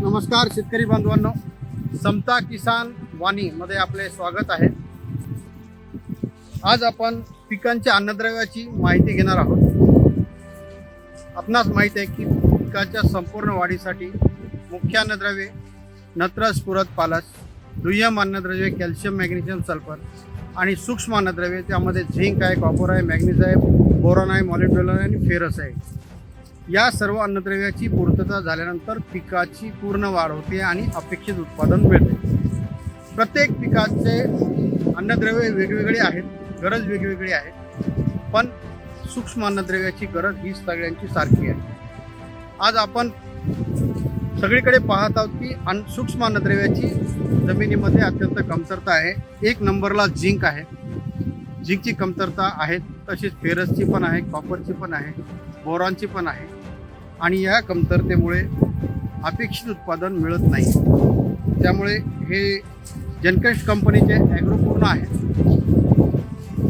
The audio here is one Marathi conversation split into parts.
नमस्कार शेतकरी बांधवांनो, समता किसान वाणी मध्ये आपले स्वागत आहे। आज आपण पिकांच्या अन्नद्रव्याची माहिती घेणार आहोत। आपणास माहिती आहे की पिकाच्या संपूर्ण वाढीसाठी मुख्य अन्नद्रव्ये नत्र, स्फुरद, पालस, दुय्यम अन्नद्रव्ये कॅल्शियम, मॅग्नेशियम, सल्फर आणि सूक्ष्म अन्नद्रव्ये त्यामध्ये झिंक आहे, कॉपर आहे, मॅग्नीज आहे, बोरॉन आहे, मॉलिब्डेनम आहे आणि फेरस आहे। या सर्व अन्नद्रव्याची पूर्तता झाल्यानंतर पिकाची पूर्ण वाढ होते आणि अपेक्षित उत्पादन मिळते। प्रत्येक पिकाचे अन्नद्रव्ये वेगवेगळे आहेत, गरज वेगवेगळी आहे, पण सूक्ष्म अन्नद्रव्याची गरज ही सगळ्यांची सारखी आहे। आज आपण सगळीकडे पाहत आहोत की सूक्ष्म अन्नद्रव्याची जमिनीमध्ये अत्यंत कमतरता आहे। एक नंबरला झिंक आहे, झिंकची कमतरता आहे, तसेच फेरसची पण आहे, कॉपरची पण आहे, बोरॉनची पण आहे आणि या कमतरतेमुळे अपेक्षित उत्पादन मिळत नाही। त्यामुळे हे जनकेश कंपनीचे ॲग्रोपूर्ण आहे।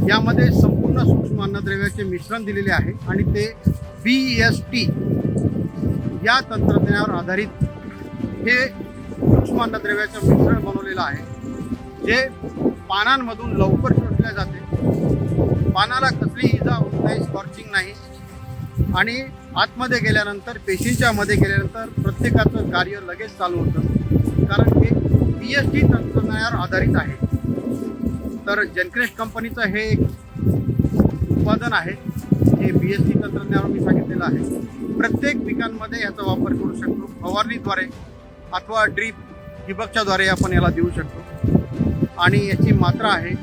यामध्ये संपूर्ण सूक्ष्म अन्नद्रव्याचे मिश्रण दिलेले आहे आणि ते BST या तंत्रज्ञानावर आधारित हे सूक्ष्म अन्नद्रव्याचं मिश्रण बनवलेलं आहे, जे पानांमधून लवकर शोषले जाते, पानाला कसली इजा होत नाही, स्कॉर्चिंग नाही आणि आतमध्ये गेल्यानंतर, पेशींच्या मध्ये गेल्यानंतर प्रत्येकाचं कार्य लगेच चालू होतं, कारण हे BST तंत्रज्ञानावर आधारित आहे। तर जनक्रेश कंपनीचं हे एक उत्पादन आहे, हे BST तंत्रज्ञानावर मी सांगितलेलं आहे। प्रत्येक पिकांमध्ये याचा वापर करू शकतो, फवारणीद्वारे अथवा ड्रीप ठिबकच्याद्वारे आपण याला देऊ शकतो आणि याची मात्रा आहे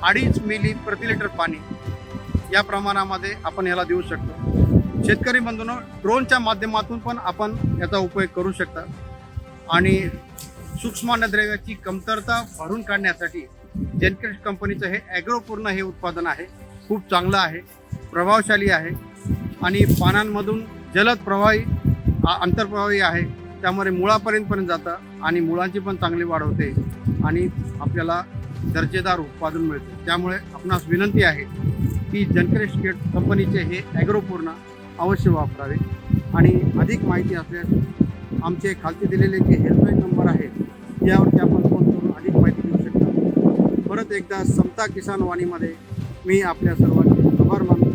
2.5 मिली प्रति लिटर पाणी या प्रमाणामध्ये आपण याला देऊ शकतो। शेतकरी बंधूंनो, ड्रोनच्या माध्यमातून पण आपण याचा उपयोग करू शकता आणि सूक्ष्म अन्नद्रव्याची कमतरता भरून काढण्यासाठी जनक्रेश कंपनीचं हे ॲग्रोपूर्ण हे उत्पादन आहे, खूप चांगलं आहे, प्रभावशाली आहे आणि पानांमधून जलद प्रवाही आंतरप्रवाही आहे, त्यामुळे मुळापर्यंत जातं आणि मुळांची पण चांगली वाढ होते आणि आपल्याला दर्जेदार उत्पादन मिळते। त्यामुळे आपणास विनंती आहे की जनक्रेश कंपनीचे हे ॲग्रोपूर्ण अवश्य वापरावे आणि अधिक माहिती असल्यास आमचे खालती दिलेले जे हेल्पलाईन नंबर आहेत यावरती आपण फोन करून अधिक माहिती घेऊ शकता। परत एकदा समता किसान वाणीमध्ये मी आपल्या सर्वांचे आभार मानतो।